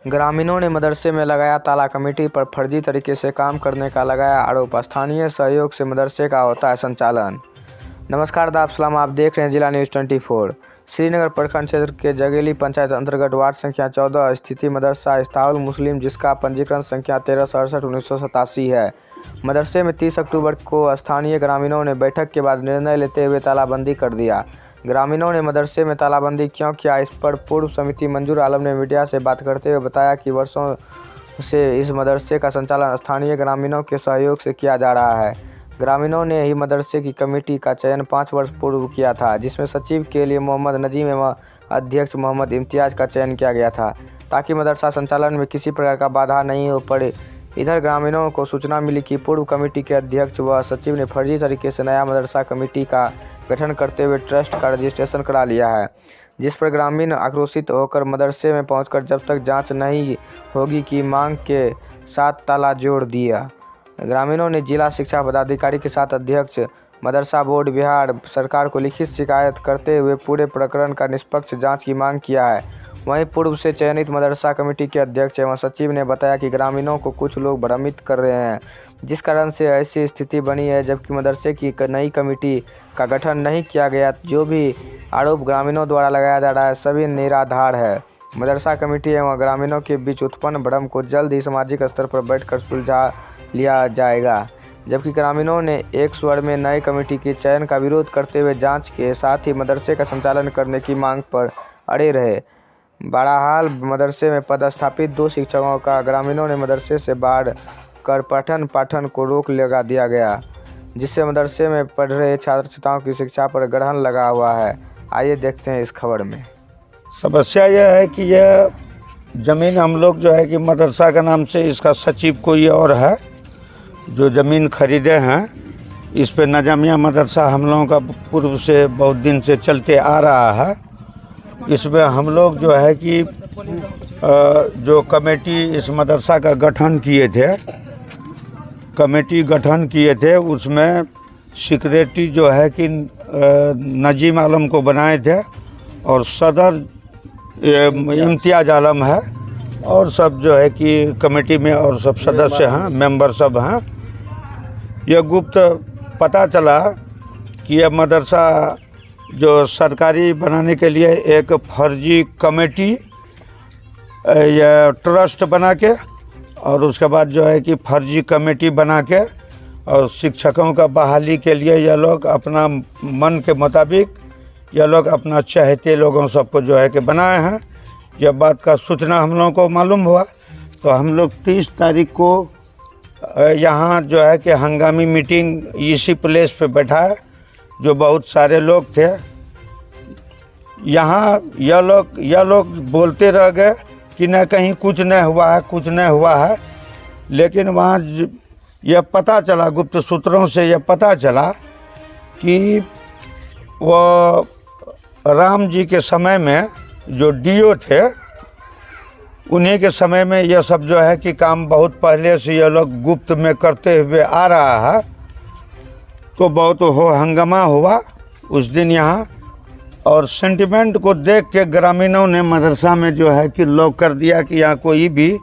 ग्रामीणों ने मदरसे में लगाया ताला। कमेटी पर फर्जी तरीके से काम करने का लगाया आरोप। स्थानीय सहयोग से मदरसे का होता है संचालन। नमस्कार दाब सलाम, आप देख रहे हैं जिला न्यूज़ 24। श्रीनगर प्रखंड क्षेत्र के जगेली पंचायत अंतर्गत वार्ड संख्या 14 स्थित मदरसा इस्ताहुल मुस्लिम, जिसका पंजीकरण संख्या 13/67/1987 है। मदरसे में 30 अक्टूबर को स्थानीय ग्रामीणों ने बैठक के बाद निर्णय लेते हुए तालाबंदी कर दिया। ग्रामीणों ने मदरसे में तालाबंदी क्यों किया, इस पर पूर्व समिति मंजूर आलम ने मीडिया से बात करते हुए बताया कि वर्षों से इस मदरसे का संचालन स्थानीय ग्रामीणों के सहयोग से किया जा रहा है। ग्रामीणों ने ही मदरसे की कमेटी का चयन 5 वर्ष पूर्व किया था, जिसमें सचिव के लिए मोहम्मद नजीम एवं अध्यक्ष मोहम्मद इम्तियाज़ का चयन किया गया था, ताकि मदरसा संचालन में किसी प्रकार का बाधा नहीं हो पड़े। इधर ग्रामीणों को सूचना मिली कि पूर्व कमेटी के अध्यक्ष व सचिव ने फर्जी तरीके से नया मदरसा कमेटी का गठन करते हुए ट्रस्ट का रजिस्ट्रेशन करा लिया है, जिस पर ग्रामीण आक्रोशित होकर मदरसे में पहुंचकर जब तक जांच नहीं होगी की मांग के साथ ताला जोड़ दिया। ग्रामीणों ने जिला शिक्षा पदाधिकारी के साथ अध्यक्ष मदरसा बोर्ड बिहार सरकार को लिखित शिकायत करते हुए पूरे प्रकरण का निष्पक्ष जांच की मांग किया है। वहीं पूर्व से चयनित मदरसा कमेटी के अध्यक्ष एवं सचिव ने बताया कि ग्रामीणों को कुछ लोग भ्रमित कर रहे हैं, जिस कारण से ऐसी स्थिति बनी है, जबकि मदरसे की नई कमेटी का गठन नहीं किया गया। जो भी आरोप ग्रामीणों द्वारा लगाया जा रहा है सभी निराधार है। मदरसा कमेटी एवं ग्रामीणों के बीच उत्पन्न भ्रम को जल्द ही सामाजिक स्तर पर बैठकर सुलझा लिया जाएगा। जबकि ग्रामीणों ने एक स्वर में नई कमेटी के चयन का विरोध करते हुए जांच के साथ ही मदरसे का संचालन करने की मांग पर अड़े रहे। बहरहाल मदरसे में पदस्थापित 2 शिक्षकों का ग्रामीणों ने मदरसे से बाहर कर पठन पाठन को रोक लगा दिया गया, जिससे मदरसे में पढ़ रहे छात्र छात्राओं की शिक्षा पर ग्रहण लगा हुआ है। आइए देखते हैं इस खबर में। समस्या यह है कि यह ज़मीन हम लोग जो है कि मदरसा का नाम से इसका सचिव कोई और है जो ज़मीन खरीदे हैं। इस पे नजामिया मदरसा हम लोगों का पूर्व से बहुत दिन से चलते आ रहा है। इसमें हम लोग जो है कि जो कमेटी इस मदरसा का गठन किए थे उसमें सेक्रेटरी जो है कि नजीम आलम को बनाए थे और सदर इम्तियाज़ आलम है और सब जो है कि कमेटी में और सब सदस्य हैं, मेंबर सब हैं। यह गुप्त पता चला कि यह मदरसा जो सरकारी बनाने के लिए एक फर्जी कमेटी या ट्रस्ट बना के और उसके बाद जो है कि फर्जी कमेटी बना के और शिक्षकों का बहाली के लिए यह लोग अपना मन के मुताबिक यह लोग अपना चाहते लोगों सबको जो है कि बनाए हैं। यह बात का सूचना हम लोगों को मालूम हुआ तो हम लोग 30 तारीख को यहाँ जो है कि हंगामी मीटिंग इसी प्लेस पे बैठा है, जो बहुत सारे लोग थे। यहाँ यह लोग बोलते रह गए कि न कहीं कुछ नहीं हुआ है, लेकिन वहाँ यह पता चला, गुप्त सूत्रों से यह पता चला कि वो राम जी के समय में जो डीओ थे उन्हीं के समय में यह सब जो है कि काम बहुत पहले से यह लोग गुप्त में करते हुए आ रहा है। तो बहुत हंगामा हुआ उस दिन यहाँ, और सेंटिमेंट को देख के ग्रामीणों ने मदरसा में जो है कि लॉक कर दिया कि यहाँ कोई भी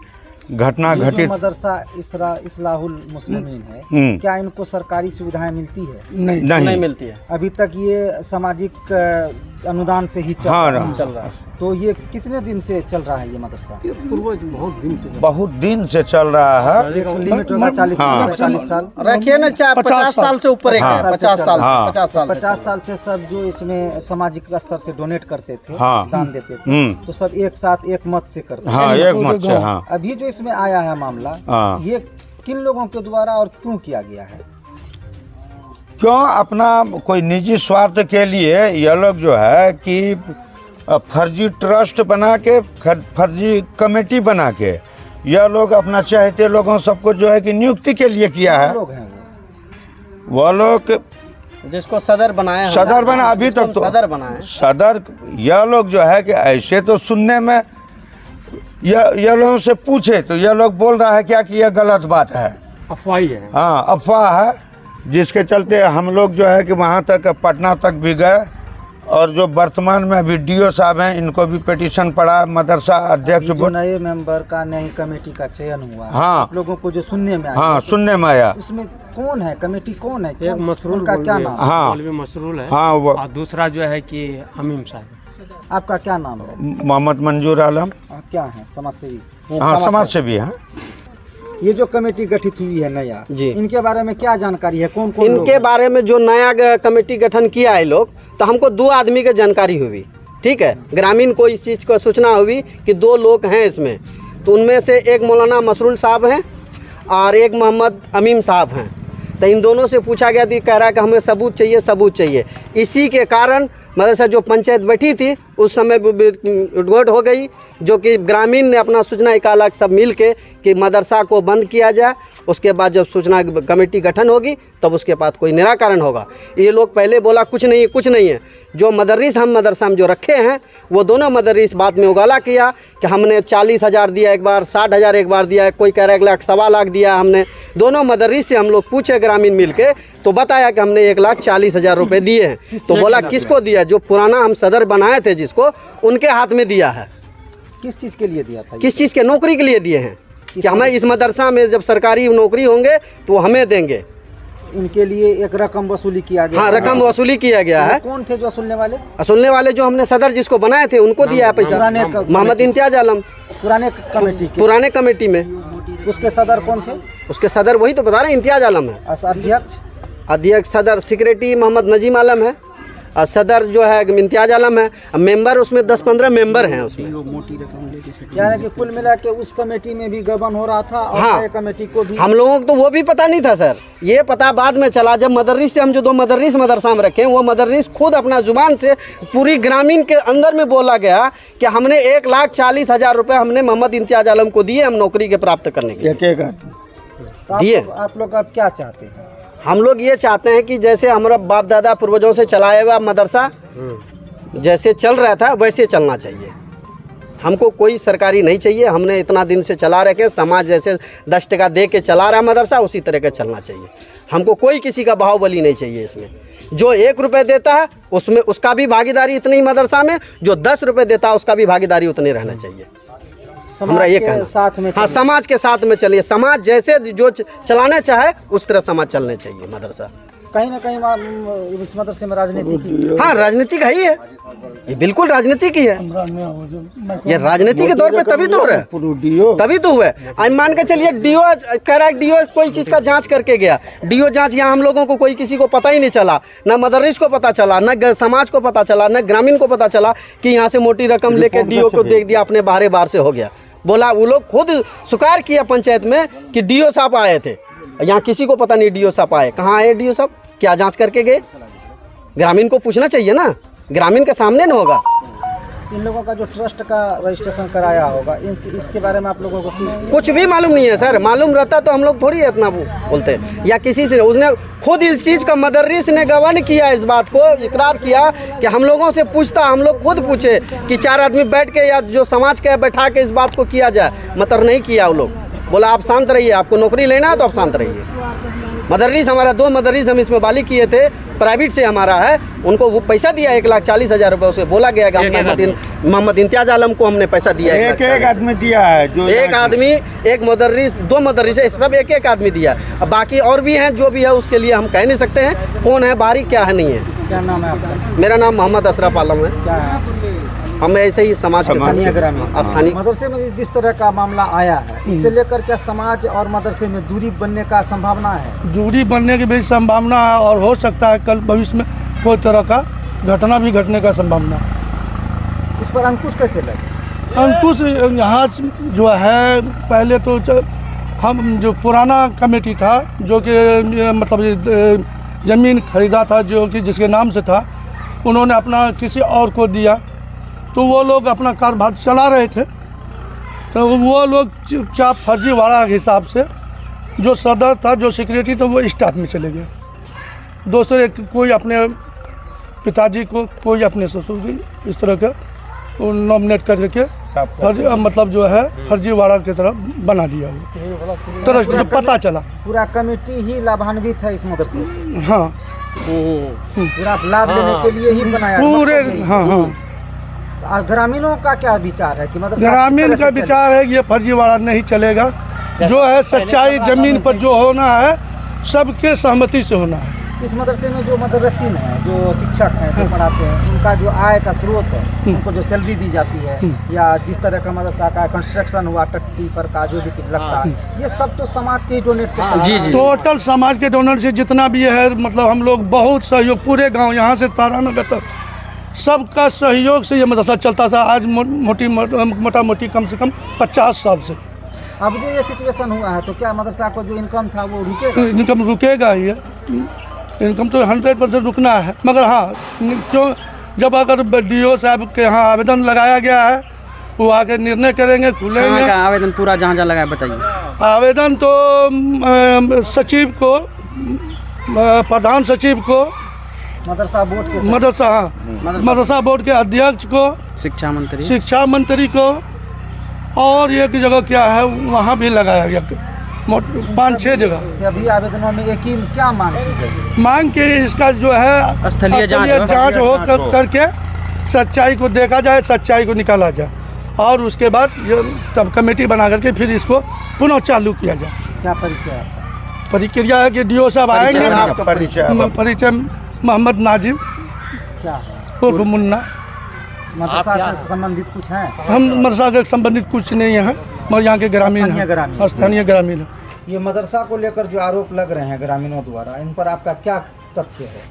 घटना घटित। मदरसा इस्लाहुल मुस्लिमीन है, क्या इनको सरकारी सुविधाएं मिलती है? नहीं मिलती है। अभी तक ये सामाजिक अनुदान से ही चल रहा है। तो ये कितने दिन से चल रहा है ये मदरसा? बहुत दिन से चल रहा है। लिमिट होगा 40 साल रखिए ना, 50 साल से ऊपर है। 50 साल से सब जो इसमें सामाजिक स्तर से डोनेट करते थे, दान देते थे, तो सब एक साथ एक मत से करते थे। एक मत से। अभी जो इसमें आया है मामला, ये किन लोगों के द्वारा और क्यों किया गया है? क्यों अपना कोई निजी स्वार्थ के लिए यह लोग जो है कि फर्जी ट्रस्ट बना के, फर्जी कमेटी बना के यह लोग अपना चाहते लोगों सबको जो है कि नियुक्ति के लिए किया है। वो लोग जिसको सदर बनाया, अभी तक तो सदर बनाए। सदर यह लोग जो है कि ऐसे तो सुनने में यह लोगों से पूछे तो यह लोग बोल रहा है क्या कि यह गलत बात है, अफवाह है। हाँ, अफवाह है, जिसके चलते हम लोग जो है कि वहाँ तक पटना तक भी गए और जो वर्तमान में अभी डीओ साहब हैं, इनको भी पिटीशन पड़ा मदरसा अध्यक्ष जो नए मेंबर का नई कमेटी का चयन हुआ, हाँ, आप लोगों को जो सुनने में आया, हाँ सुनने में आया, इसमें कौन है कमेटी, कौन है, एक मसरूल उनका क्या नाम? हाँ मसरूल है, हाँ वो और दूसरा जो है कि अमीम साहब। आपका क्या नाम है? मोहम्मद मंजूर आलम। आप क्या है, समाज सेवी? हाँ समाज से भी है। ये जो कमेटी गठित हुई है नया जी, इनके बारे में क्या जानकारी है, कौन कौन इनके बारे में जो नया कमेटी गठन किया है लोग, तो हमको 2 आदमी की जानकारी हुई, ठीक है। ग्रामीण को इस चीज़ को सूचना हुई कि 2 लोग हैं इसमें, तो उनमें से एक मौलाना मसरूल साहब हैं और एक मोहम्मद अमीम साहब हैं। तो इन दोनों से पूछा गया कि कह रहा है कि हमें सबूत चाहिए, सबूत चाहिए। इसी के कारण मदरसा जो पंचायत बैठी थी उस समय उद्घोट हो गई, जो कि ग्रामीण ने अपना सूचना निकाला सब मिल के कि मदरसा को बंद किया जाए। उसके बाद जब सूचना कमेटी गठन होगी तब उसके बाद कोई निराकरण होगा। ये लोग पहले बोला कुछ नहीं है, कुछ नहीं है। जो मदरस हम मदरसा में जो रखे हैं वो दोनों मदरस बाद में उगाला किया कि हमने 40,000 दिया एक बार, 60,000 एक बार दिया, कोई कह रहा है 1 लाख 1.25 लाख दिया हमने। दोनों मदरस से हम लोग पूछे ग्रामीण मिल के, तो बताया कि हमने 1,40,000 रुपये दिए हैं। तो बोला किसको दिया? जो पुराना हम सदर बनाए थे जिसको, उनके हाथ में दिया है। किस चीज़ के लिए दिया था? किस चीज़ के? नौकरी के लिए दिए हैं कि हमें इस मदरसा में जब सरकारी नौकरी होंगे तो हमें देंगे। इनके लिए एक रकम वसूली किया गया? हाँ, रकम वसूली किया गया है। कौन थे जो वसूलने वाले? वसूलने वाले जो हमने सदर जिसको बनाए थे उनको दिया है पैसा। मोहम्मद इम्तियाज आलम, पुराने कमेटी के? पुराने कमेटी में। उसके सदर कौन थे? उसके सदर वही तो बता रहे हैं, इम्तियाज आलम है। अध्यक्ष? अध्यक्ष सदर सेक्रेटरी मोहम्मद नजीम आलम है और सदर जो है इम्तियाज आलम है। मेंबर उसमें 10-15 मेंबर हैं उसमें। यानी कि कुल मिला के उस कमेटी में भी गबन हो रहा था और हाँ, कमेटी को भी? हम लोगों को तो वो भी पता नहीं था सर, ये पता बाद में चला जब मदरस से हम जो 2 मदरस मदरसा में रखे, वो मदरस खुद अपना जुबान से पूरी ग्रामीण के अंदर में बोला गया कि हमने 1,40,000 रुपये हमने मोहम्मद इम्तियाज आलम को दिए, हम नौकरी के प्राप्त करने के एक दिए। आप लोग अब क्या चाहते हैं? हम लोग ये चाहते हैं कि जैसे हमारा बाप दादा पूर्वजों से चलाया हुआ मदरसा जैसे चल रहा था वैसे चलना चाहिए। हमको कोई सरकारी नहीं चाहिए, हमने इतना दिन से चला रखे, समाज जैसे 10 टका दे के चला रहा है मदरसा उसी तरह का चलना चाहिए। हमको कोई किसी का बाहुबली नहीं चाहिए इसमें। जो 1 रुपये देता है उसमें उसका भी भागीदारी इतनी मदरसा में, जो 10 रुपये देता है उसका भी भागीदारी उतनी रहना चाहिए। हमारा ये कहना साथ में? हाँ, समाज के साथ में चलिए। समाज जैसे जो चलाना चाहे उस तरह समाज चलने चाहिए मदरसा। कहीं ना कहीं इस मदरसे में राजनीति की? हाँ, राजनीतिक है ही है, ये बिल्कुल राजनीतिक ही है। ये राजनीति के तौर पे तभी तो हो रहा है, तभी तो हुआ है। अब मान के चलिए डीओ कह रहा है, डीओ कोई चीज़ का जांच करके गया, डीओ जांच यहाँ हम लोगों को कोई किसी को पता ही नहीं चला, ना मदरस को पता चला, ना समाज को पता चला, ना ग्रामीण को पता चला कि यहाँ से मोटी रकम लेके डीओ को देख दिया, अपने बाहर से हो गया। बोला वो लोग खुद स्वीकार किया पंचायत में कि डीओ साहब आए थे, यहाँ किसी को पता नहीं डीओ साहब आए। कहाँ आए डीओ साहब, क्या जांच करके गए? ग्रामीण को पूछना चाहिए ना, ग्रामीण के सामने ना होगा। इन लोगों का जो ट्रस्ट का रजिस्ट्रेशन कराया होगा, इसके बारे में आप लोगों को कुछ भी मालूम नहीं है सर। मालूम रहता तो हम लोग थोड़ी इतना बोलते, या किसी से उसने खुद इस चीज़ का मदरस ने गवाह किया, इस बात को इकरार किया कि हम लोगों से पूछता, हम लोग खुद पूछे कि 4 आदमी बैठ के या जो समाज के बैठा के इस बात को किया जाए, मतर नहीं किया। वो लोग बोला आप शांत रहिए, आपको नौकरी लेना है तो आप शांत रहिए। मदरस हमारा 2 मदरस हम इसमें बाली किए थे, प्राइवेट से हमारा है, उनको वो पैसा दिया 1,40,000 रुपये। उसे बोला गया कि मोहम्मद इम्तियाज आलम को हमने पैसा दिया। एक आदमी दिया है, जो एक आदमी, एक मदरस, 2 मदरस सब एक आदमी दिया। अब बाकी और भी हैं जो भी है, उसके लिए हम कह नहीं सकते हैं कौन है बाहरी क्या है नहीं है। क्या नाम है आपका? मेरा नाम मोहम्मद अशरफ आलम है। क्या है? हम ऐसे ही समाज के स्थानीय ग्रामीण स्थानीय मदरसे में जिस तरह का मामला आया है, इससे लेकर क्या समाज और मदरसे में दूरी बनने का संभावना है? दूरी बनने की भी संभावना है और हो सकता है कल भविष्य में कोई तरह का घटना भी घटने का संभावना है। इस पर अंकुश कैसे लगे? अंकुश यहाँ जो है, पहले तो हम जो पुराना कमेटी था जो कि मतलब ज़मीन खरीदा था जो कि जिसके नाम से था, उन्होंने अपना किसी और को दिया, तो वो लोग अपना कारोबार चला रहे थे। तो वो लोग चुपचाप फर्जीवाड़ा के हिसाब से जो सदर था, जो सेक्रेटरी था, वो स्टाफ में चले गए। दूसरे कोई अपने पिताजी को, कोई अपने ससुर की, इस तरह के नॉमिनेट करके मतलब जो है फर्जीवाड़ा की तरह बना दिया वो, तरह से पता चला। पूरा कमेटी ही लाभान्वित है इस मदरसे से? हाँ, पूरा लाभ लेने के लिए ही बनाया पूरे मकसद यही। हाँ हाँ ग्रामीणों का क्या विचार है कि मतलब ग्रामीण का विचार है कि ये फर्जीवाड़ा नहीं चलेगा। जो है सच्चाई जमीन पर जो होना है सबके सहमति से होना है। इस मदरसे में जो मदरसीन है, जो शिक्षक हैं, जो पढ़ाते हैं, उनका जो आय का स्रोत है, उनको जो सैलरी दी जाती है या जिस तरह का मदरसा का कंस्ट्रक्शन हुआ, टट्टी पर का जो भी कुछ लगता है, ये सब तो समाज के ही डोनेट से चला जी, रहा है। टोटल समाज के डोनर से जितना भी है, मतलब हम लोग बहुत सहयोग, पूरे गांव यहाँ से तारानगर तक सबका सहयोग से ये मदरसा चलता था। आज मोटा मोटी कम से कम 50 साल से। अब जो ये सिचुएशन हुआ है तो क्या मदरसा को जो इनकम था वो रुकेगा? इनकम रुकेगा ही है, इनकम तो 100% रुकना है। मगर हाँ, क्यों जब अगर DO साहब के यहाँ आवेदन लगाया गया है, वो आके निर्णय करेंगे, खुलेंगे। आवेदन पूरा जहाँ जहाँ लगाया बताइए। आवेदन तो सचिव को, प्रधान सचिव को, मदरसा बोर्ड के मदरसा मदरसा बोर्ड के अध्यक्ष को, शिक्षा मंत्री को, और एक जगह क्या है वहाँ भी लगाया गया, 5-6 जगह। सभी आवेदनों में एक ही क्या मांग की गई? मांग के इसका जो है स्थलीय जांच हो करके सच्चाई को देखा जाए, सच्चाई को निकाला जाए, और उसके बाद ये तब कमेटी बना करके फिर इसको पुनः चालू किया जाए। क्या परिचय है? प्रक्रिया है कि DO साहब आएंगे। परिचय मोहम्मद नाजिम क्या है? उर्फ मुन्ना। मदरसा से संबंधित कुछ है? हम मदरसा से संबंधित कुछ नहीं है, मगर यहाँ के ग्रामीण हैं, स्थानीय ग्रामीण हैं। ये मदरसा को लेकर जो आरोप लग रहे हैं ग्रामीणों द्वारा, इन पर आपका क्या तथ्य है?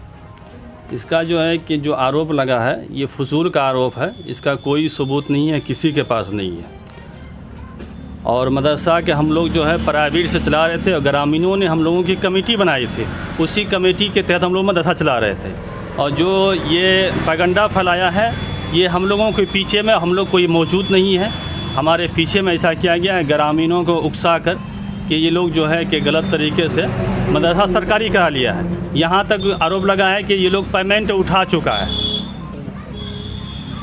इसका जो है कि जो आरोप लगा है ये फजूल का आरोप है, इसका कोई सबूत नहीं है, किसी के पास नहीं है। और मदरसा के हम लोग जो है प्राइवेट से चला रहे थे और ग्रामीणों ने हम लोगों की कमेटी बनाई थी, उसी कमेटी के तहत हम लोग मदरसा चला रहे थे। और जो ये पैगंडा फैलाया है ये हम लोगों के पीछे में हम लोग कोई मौजूद नहीं है, हमारे पीछे में ऐसा किया गया है ग्रामीणों को उकसा कर कि ये लोग जो है कि गलत तरीके से मदरसा सरकारी करा लिया है। यहाँ तक आरोप लगा है कि ये लोग पेमेंट उठा चुका है,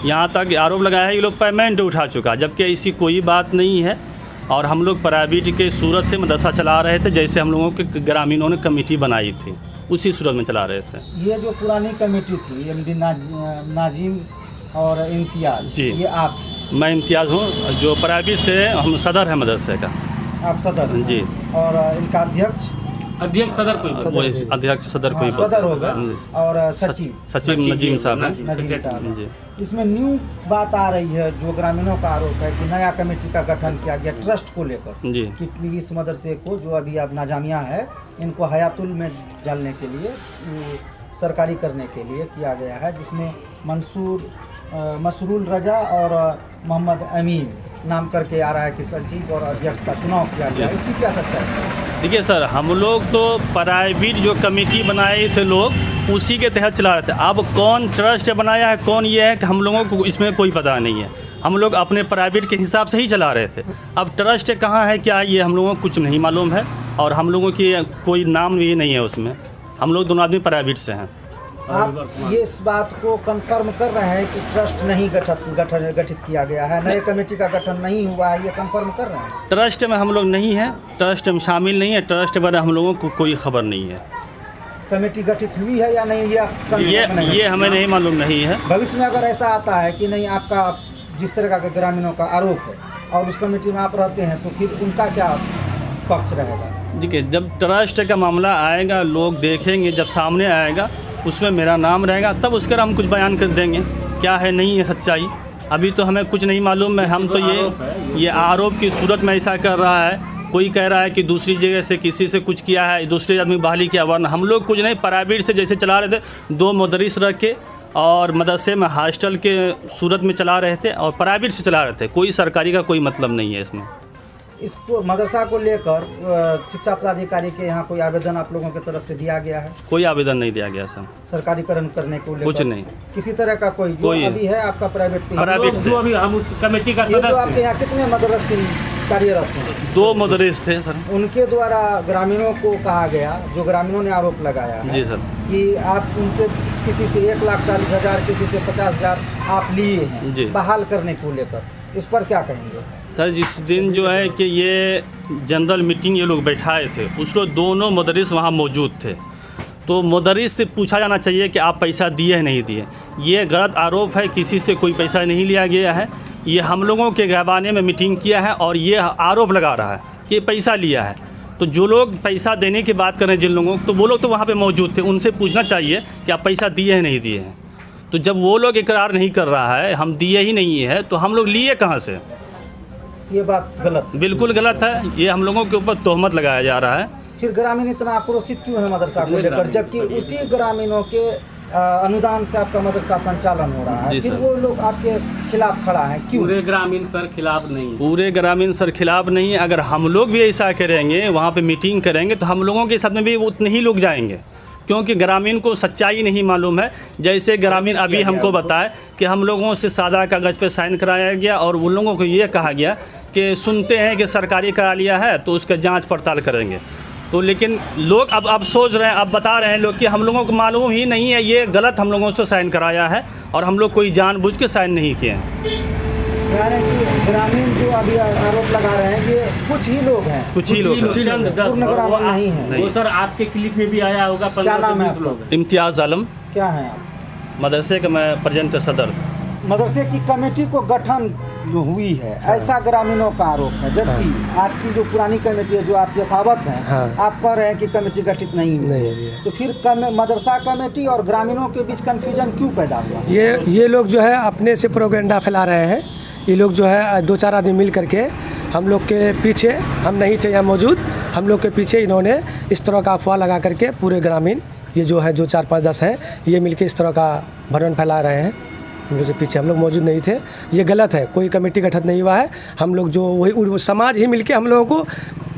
यहाँ तक आरोप लगा है ये लोग पेमेंट उठा चुका है, जबकि ऐसी कोई बात नहीं है। और हम लोग प्राइवेट के सूरत से मदरसा चला रहे थे, जैसे हम लोगों के ग्रामीणों ने कमेटी बनाई थी उसी सूरत में चला रहे थे। ये जो पुरानी कमेटी थी MD नाजिम और इम्तियाज जी, ये आप? मैं इम्तियाज़ हूँ, जो प्राइवेट से हम सदर हैं मदरसे का। आप सदर हैं? जी। और इनका अध्यक्ष सदर कोई सदर होगा। और सचिव नजीम साहब हैं। नजीम साहब। जी। इसमें न्यू बात आ रही है, जो ग्रामीणों का आरोप है कि नया कमेटी का गठन किया गया ट्रस्ट को लेकर जी, कि इस मदरसे को जो अभी अब नाजामिया है इनको हयातुल में डालने के लिए, सरकारी करने के लिए किया गया है, जिसमें मसरूल रजा और मोहम्मद अमीन नाम करके आ रहा है कि सचिव और अध्यक्ष का चुनाव किया गया। इसकी क्या सच्चाई है? देखिए सर, हम लोग तो प्राइवेट जो कमेटी बनाए थे लोग उसी के तहत चला रहे थे। अब कौन ट्रस्ट बनाया है कौन ये है कि हम लोगों को इसमें कोई पता नहीं है, हम लोग अपने प्राइवेट के हिसाब से ही चला रहे थे। अब ट्रस्ट कहाँ है क्या ये हम लोगों को कुछ नहीं मालूम है, और हम लोगों की कोई नाम भी नहीं है उसमें, हम लोग दोनों आदमी प्राइवेट से हैं। आप ये इस बात को कंफर्म कर रहे हैं कि ट्रस्ट नहीं गठित किया गया है, नए कमेटी का गठन नहीं हुआ है, ये कंफर्म कर रहे हैं? ट्रस्ट में हम लोग नहीं हैं, ट्रस्ट में शामिल नहीं है, ट्रस्ट बारे हम लोगों को कोई खबर नहीं है। कमेटी गठित हुई है या नहीं ये हमें नहीं मालूम नहीं है। भविष्य में अगर ऐसा आता है कि नहीं, आपका जिस तरह का ग्रामीणों का आरोप है और उस कमेटी में आप रहते हैं, तो फिर उनका क्या पक्ष रहेगा? देखिए, जब ट्रस्ट का मामला आएगा लोग देखेंगे, जब सामने आएगा उसमें मेरा नाम रहेगा, तब उसके हम कुछ बयान कर देंगे क्या है नहीं है सच्चाई। अभी तो हमें कुछ नहीं मालूम है, हम तो ये आरोप की सूरत में ऐसा कर रहा है, कोई कह रहा है कि दूसरी जगह से किसी से कुछ किया है, दूसरे आदमी बहाली किया, वरना हम लोग कुछ नहीं, प्राइवेट से जैसे चला रहे थे, 2 मुदरिस रख के और मदरसे में हॉस्टल के सूरत में चला रहे थे और प्राइवेट से चला रहे थे, कोई सरकारी का कोई मतलब नहीं है इसमें। इसको मदरसा को लेकर शिक्षा पदाधिकारी के यहाँ कोई आवेदन आप लोगों की तरफ से दिया गया है? कोई आवेदन नहीं दिया गया सर, सरकारीकरण करने को लेकर कुछ नहीं, किसी तरह का कोई अभी है आपका प्राइवेट से अभी हम उस कमेटी का सदस्य। आपके यहाँ कितने मदरसे कार्यरत हैं? 2 मुदरिस थे सर। उनके द्वारा ग्रामीणों को कहा गया, जो ग्रामीणों ने आरोप लगाया है जी सर, कि आप उनके किसी से 1,40,000 किसी से 50,000 आप लिए हैं बहाल करने को लेकर, इस पर क्या कहेंगे? सर, जिस दिन जो है कि ये जनरल मीटिंग ये लोग बैठाए थे, उस रोज दोनों मुदरिस वहाँ मौजूद थे, तो मुदर्रिस से पूछा जाना चाहिए कि आप पैसा दिए है नहीं दिए। ये गलत आरोप है, किसी से कोई पैसा नहीं लिया गया है। ये हम लोगों के गहबाने में मीटिंग किया है और ये आरोप लगा रहा है कि पैसा लिया है। तो जो लोग पैसा देने की बात कर रहे हैं जिन लोगों को, तो वो लोग तो वहाँ पे मौजूद थे, उनसे पूछना चाहिए कि आप पैसा दिए हैं नहीं दिए हैं। तो जब वो लोग इकरार नहीं कर रहा है, हम दिए ही नहीं है, तो हम लोग लिए कहाँ से? ये बात गलत, बिल्कुल गलत है। ये हम लोगों के ऊपर तोहमत लगाया जा रहा है। फिर ग्रामीण इतना आक्रोशित क्यों है मदरसा को लेकर, जबकि उसी ग्रामीणों के अनुदान से आपका मदरसा संचालन हो रहा है, फिर वो लोग आपके खिलाफ खड़ा है क्यों? पूरे ग्रामीण सर खिलाफ नहीं, पूरे ग्रामीण सर खिलाफ नहीं। अगर हम लोग भी ऐसा करेंगे, वहाँ पे मीटिंग करेंगे, तो हम लोगों के साथ में भी उतने ही लोग जाएंगे, क्योंकि ग्रामीण को सच्चाई नहीं मालूम है। जैसे ग्रामीण अभी हमको बताए कि हम लोगों से सादा कागज़ पे साइन कराया गया और उन लोगों को ये कहा गया कि सुनते हैं कि सरकारी करा लिया है तो उसका जांच पड़ताल करेंगे। तो लेकिन लोग अब सोच रहे हैं, अब बता रहे हैं लोग कि हम लोगों को मालूम ही नहीं है, ये गलत हम लोगों से साइन कराया है और हम लोग कोई जानबूझ के साइन नहीं किए हैं। यानी कि ग्रामीण जो अभी आरोप लगा रहे हैं ये कुछ ही लोग हैं, कुछ ही लोग हैं। पूर्ण ग्रामीण नहीं है। वो सर आपके क्लिप में भी आया होगा, क्या नाम है 15 लोग। इम्तियाज़ आलम, क्या है आप? मदरसे का मैं प्रेजेंट सदर। मदरसे की कमेटी को गठन हुई है, ऐसा ग्रामीणों का आरोप है, जबकि आपकी जो पुरानी कमेटी है जो आप यथावत हैं, आप कह रहे हैं कि कमेटी गठित नहीं हुई। तो फिर मदरसा कमेटी और ग्रामीणों के बीच कंफ्यूजन क्यों पैदा हुआ? ये लोग जो है अपने से प्रोपेगेंडा फैला रहे हैं। ये लोग जो है 2-4 आदमी मिल करके हम लोग के पीछे, हम नहीं थे यहाँ मौजूद, हम लोग के पीछे इन्होंने इस तरह का अफवाह लगा करके पूरे ग्रामीण ये जो है, जो 4-5-10 हैं, ये मिलके इस तरह का भ्रम फैला रहे हैं। हम लोग के पीछे, हम लोग मौजूद नहीं थे। ये गलत है, कोई कमेटी गठित नहीं हुआ है। हम लोग जो वही समाज ही मिलके हम लोगों को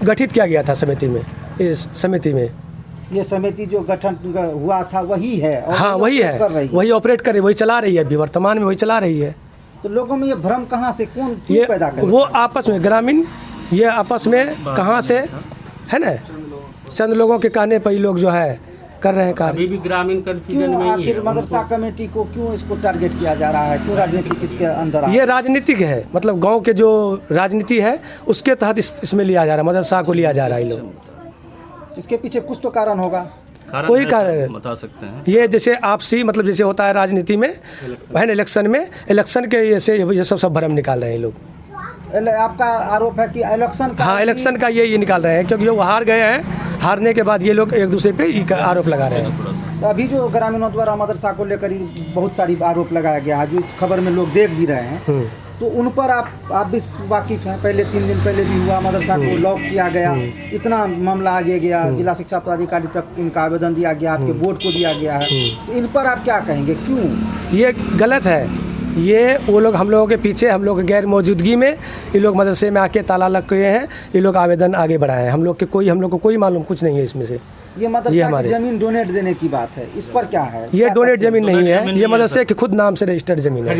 गठित किया गया था समिति में। इस समिति में ये समिति जो गठन हुआ था वही है और हाँ वही है, वही ऑपरेट कर रही, वही चला रही है, अभी वर्तमान में वही चला रही है। तो लोगों में ये भ्रम कहाँ से, कौन क्यों पैदा करे? वो आपस में ग्रामीण, ये आपस में कहाँ से है ना, चंद लोगों के कहने पर ही लोग जो है कर रहे हैं कार्य। अभी भी ग्रामीण कंफ्यूजन क्यों में ही है। आखिर मदरसा कमेटी को क्यों इसको टारगेट किया जा रहा है? क्यों राजनीति किसके अंदर? ये राजनीतिक है, मतलब गांव के जो राजनीति है उसके तहत इसमें लिया जा रहा है, मदरसा को लिया जा रहा है। लोग इसके पीछे कुछ तो कारण होगा, कोई कारण बता सकते हैं। ये जैसे आपसी, मतलब जैसे होता है राजनीति में है ना, इलेक्शन के ये सब भ्रम निकाल रहे हैं लोग। आपका आरोप है कि इलेक्शन का, हाँ इलेक्शन का ये निकाल रहे हैं, क्योंकि वो हार गए हैं, हारने के बाद ये लोग एक दूसरे पे आरोप लगा रहे हैं। तो अभी जो ग्रामीणों द्वारा मदरसा को लेकर बहुत सारी आरोप लगाया गया है, जो इस खबर में लोग देख भी रहे हैं, तो उन पर आप भी वाकिफ हैं। पहले 3 दिन पहले भी हुआ, मदरसा को लॉक किया गया, इतना मामला आगे गया, जिला शिक्षा पदाधिकारी तक इनका आवेदन दिया गया, आपके बोर्ड को दिया गया है। तो इन पर आप क्या कहेंगे, क्यों ये गलत है? ये वो लोग हम लोगों के पीछे, हम लोग गैर मौजूदगी में ये लोग मदरसे में आके ताला लग गए हैं, ये लोग आवेदन आगे बढ़ाए हैं। हम लोग को कोई मालूम कुछ नहीं है इसमें से। ये मदरसा की जमीन डोनेट देने की बात है, इस पर क्या है? ये डोनेट जमीन नहीं है, ये मदरसे के खुद नाम से रजिस्टर्ड जमीन है,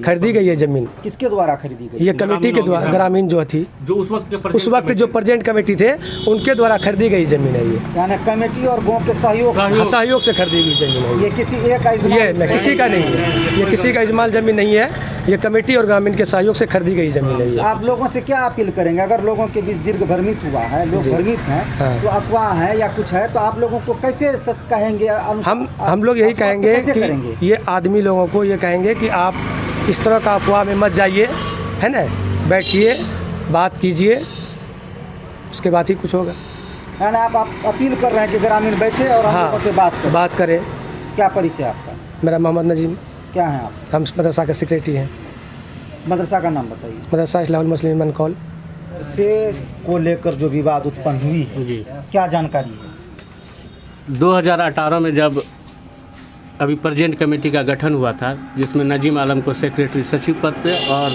खरीदी गई है जमीन। किसके द्वारा खरीदी गई? ये कमेटी के द्वारा, ग्रामीण जो थी, जो उस वक्त जो प्रेजेंट कमेटी थे उनके द्वारा खरीदी गई जमीन है। ये यानी कमेटी और गांव के सहयोग से खरीदी गई जमीन है। ये किसी एक का इस्तेमाल, ये किसी का नहीं है, ये किसी का इस्तेमाल जमीन नहीं है, ये कमेटी और ग्रामीण के सहयोग से खरीदी गई जमीन है। आप लोगों से क्या अपील करेंगे? अगर लोगों के बीच दीर्घ भ्रमित हुआ है, लोग भ्रमित हैं, तो अफवाह है या कुछ है, तो आप लोगों को कैसे कहेंगे? हम लोग यही कहेंगे कि ये आदमी लोगों को ये कहेंगे कि आप इस तरह का अफवाह में मत जाइए, है ना, बैठिए, बात कीजिए, उसके बाद ही कुछ होगा। यानी आप अपील कर रहे हैं कि ग्रामीण बैठे और हम लोगों से बात करें। क्या परिचय आपका? मेरा मोहम्मद नजीम। क्या है आप? हम मदरसा का सेक्रेटरी हैं। मदरसा का नाम बताइए। मदरसा इस्लाहुल मुस्लिमीन मनकौल से को लेकर जो विवाद उत्पन्न हुई है, जी क्या जानकारी है? 2018 में जब अभी प्रेजेंट कमेटी का गठन हुआ था, जिसमें नजीम आलम को सेक्रेटरी सचिव पद पे और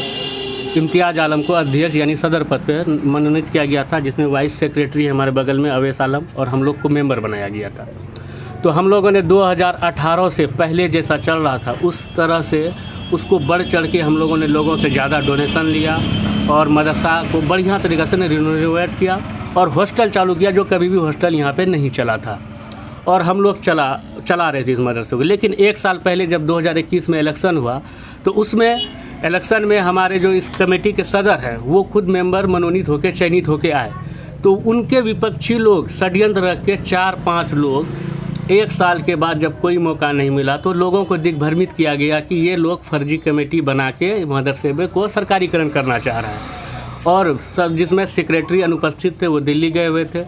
इम्तियाज़ आलम को अध्यक्ष यानी सदर पद पे मनोनीत किया गया था, जिसमें वाइस सेक्रेटरी हमारे बगल में अवैस आलम और हम लोग को मेंबर बनाया गया था। तो हम लोगों ने 2018 से पहले जैसा चल रहा था उस तरह से उसको बढ़ चढ़ के हम लोगों ने लोगों से ज़्यादा डोनेशन लिया और मदरसा को बढ़िया तरीक़े से रिनोवेट किया और हॉस्टल चालू किया, जो कभी भी हॉस्टल यहाँ पे नहीं चला था और हम लोग चला रहे थे इस मदरसे को। लेकिन 1 साल पहले जब 2021 में इलेक्शन हुआ तो उसमें इलेक्शन में हमारे जो इस कमेटी के सदर हैं वो खुद मेंबर मनोनीत होकर चयनित होकर आए, तो उनके विपक्षी लोग षड्यंत्र रख के 4-5 लोग 1 साल के बाद जब कोई मौका नहीं मिला तो लोगों को दिग्भ्रमित किया गया कि ये लोग फर्जी कमेटी बना के मदरसे को सरकारीकरण करना चाह रहा है। और सब जिसमें सेक्रेटरी अनुपस्थित थे वो दिल्ली गए हुए थे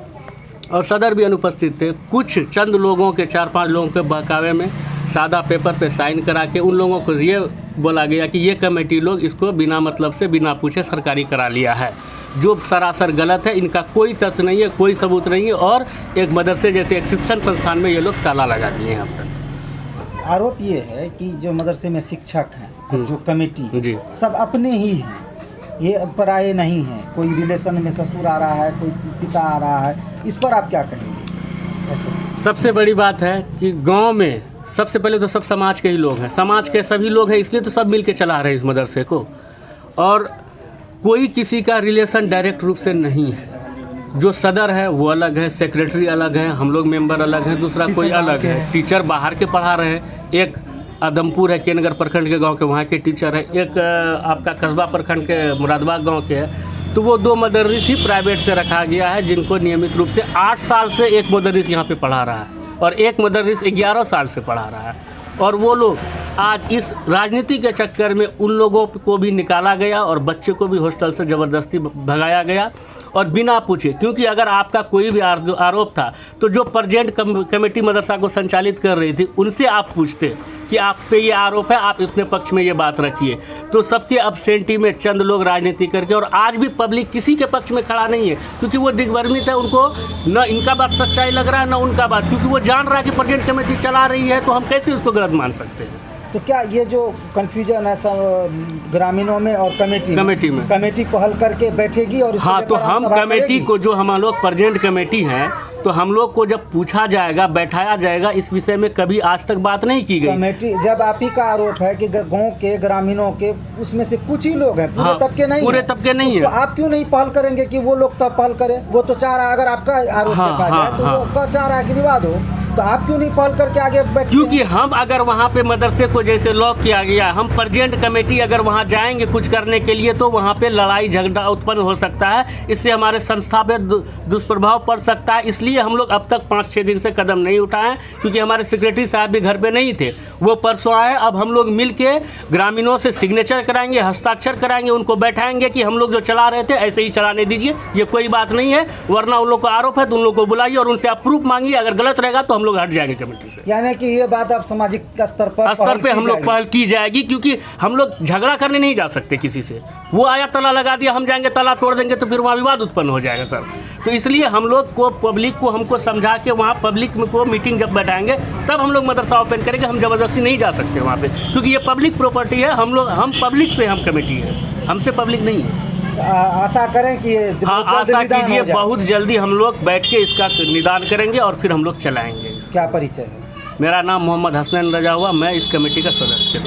और सदर भी अनुपस्थित थे। कुछ चंद लोगों के 4-5 लोगों के बहकावे में सादा पेपर पे साइन करा के उन लोगों को ये बोला गया कि ये कमेटी लोग इसको बिना मतलब से बिना पूछे सरकारी करा लिया है, जो सरासर गलत है। इनका कोई तथ्य नहीं है, कोई सबूत नहीं है और एक मदरसे जैसे एक शिक्षण संस्थान में ये लोग ताला लगा दिए हैं अब तक। आरोप ये है कि जो मदरसे में शिक्षक हैं, जो कमेटी जी सब अपने ही हैं, ये पराये नहीं हैं। कोई रिलेशन में ससुर आ रहा है, कोई पिता आ रहा है, इस पर आप क्या कहेंगे? ऐसे सबसे बड़ी बात है कि गांव में सबसे पहले तो सब समाज के ही लोग हैं, समाज के सभी लोग हैं, इसलिए तो सब मिल के चला रहे हैं इस मदरसे को। और कोई किसी का रिलेशन डायरेक्ट रूप से नहीं है। जो सदर है वो अलग है, सेक्रेटरी अलग है, हम लोग मेंबर अलग हैं, दूसरा कोई अलग है। टीचर बाहर के पढ़ा रहे हैं, एक आदमपुर है केनगर प्रखंड के गांव के, वहाँ के टीचर है, एक आपका कस्बा प्रखंड के मुरादाबाद गांव के है। तो वो 2 मदरस ही प्राइवेट से रखा गया है, जिनको नियमित रूप से 8 साल से एक मदरस यहाँ पे पढ़ा रहा है और एक मदरस 11 साल से पढ़ा रहा है। और वो लोग आज इस राजनीति के चक्कर में उन लोगों को भी निकाला गया और बच्चे को भी हॉस्टल से ज़बरदस्ती भगाया गया और बिना पूछे। क्योंकि अगर आपका कोई भी आरोप था तो जो प्रेजेंट कमेटी मदरसा को संचालित कर रही थी उनसे आप पूछते कि आप पे ये आरोप है, आप इतने पक्ष में ये बात रखिए। तो सबके अब्सेंटी में चंद लोग राजनीति करके, और आज भी पब्लिक किसी के पक्ष में खड़ा नहीं है क्योंकि वो दिग्भ्रमित है। उनको न इनका बात सच्चाई लग रहा है न उनका बात, क्योंकि वो जान रहा है कि प्रेजेंट कमेटी चला रही है, तो हम कैसे उसको गलत मान सकते हैं। तो क्या ये जो कन्फ्यूजन है सब ग्रामीणों में और कमेटी पहल करके बैठेगी और हाँ, तो हम कमेटी को, जो हम लोग प्रेजेंट कमेटी हैं, तो हम लोग को जब पूछा जाएगा, बैठाया जाएगा, इस विषय में कभी आज तक बात नहीं की गई। कमेटी जब आप ही का आरोप है कि गांव के ग्रामीणों के उसमें से कुछ ही लोग हैं, पूरे तबके नहीं, पूरे तबके नहीं है, तो आप क्यों नहीं पहल करेंगे कि वो लोग तब पहल करें? वो तो चाह रहा है, अगर आपका आरोप देखा जाए तो वो चाह रहा है कि विवाद हो, तो आप क्यों नहीं पहल करके आगे बैठ? क्योंकि हम अगर वहाँ पे मदरसे को जैसे लॉक किया गया, हम प्रेजेंट कमेटी अगर वहाँ जाएंगे कुछ करने के लिए तो वहाँ पे लड़ाई झगड़ा उत्पन्न हो सकता है, इससे हमारे संस्था पे दुष्प्रभाव पड़ सकता है। इसलिए हम लोग अब तक 5-6 दिन से कदम नहीं उठाए, क्योंकि हमारे सेक्रेटरी साहब भी घर पे नहीं थे, वो परसों आए। अब हम लोग मिल के ग्रामीणों से सिग्नेचर कराएंगे, हस्ताक्षर कराएंगे, उनको बैठाएंगे कि हम लोग जो चला रहे थे ऐसे ही चलाने दीजिए, ये कोई बात नहीं है। वरना उन लोग को आरोप है तो उन लोग को बुलाइए और उनसे आप प्रूफ मांगिए, अगर गलत रहेगा तो हम लोग हट जाएंगे कमेटी से। यानी कि ये बात आप सामाजिक स्तर पे हम लोग पहल की जाएगी, क्योंकि हम लोग झगड़ा करने नहीं जा सकते किसी से। वो आया ताला लगा दिया, हम जाएंगे ताला तोड़ देंगे तो फिर वहाँ विवाद उत्पन्न हो जाएगा सर। तो इसलिए हम लोग को, पब्लिक को हमको समझा के वहाँ पब्लिक को मीटिंग जब बैठाएंगे तब हम लोग मदरसा ओपन करेंगे। हम ज़बरदस्ती नहीं जा सकते वहाँ पे, क्योंकि ये पब्लिक प्रॉपर्टी है। हम पब्लिक से, हम कमेटी है, हमसे पब्लिक नहीं है। आशा करें कि हाँ, आशा कीजिए, बहुत जल्दी हम लोग बैठ के इसका निदान करेंगे और फिर हम लोग चलाएंगे। क्या परिचय है? मेरा नाम मोहम्मद हसनैन रजा हुआ, मैं इस कमेटी का सदस्य हूँ।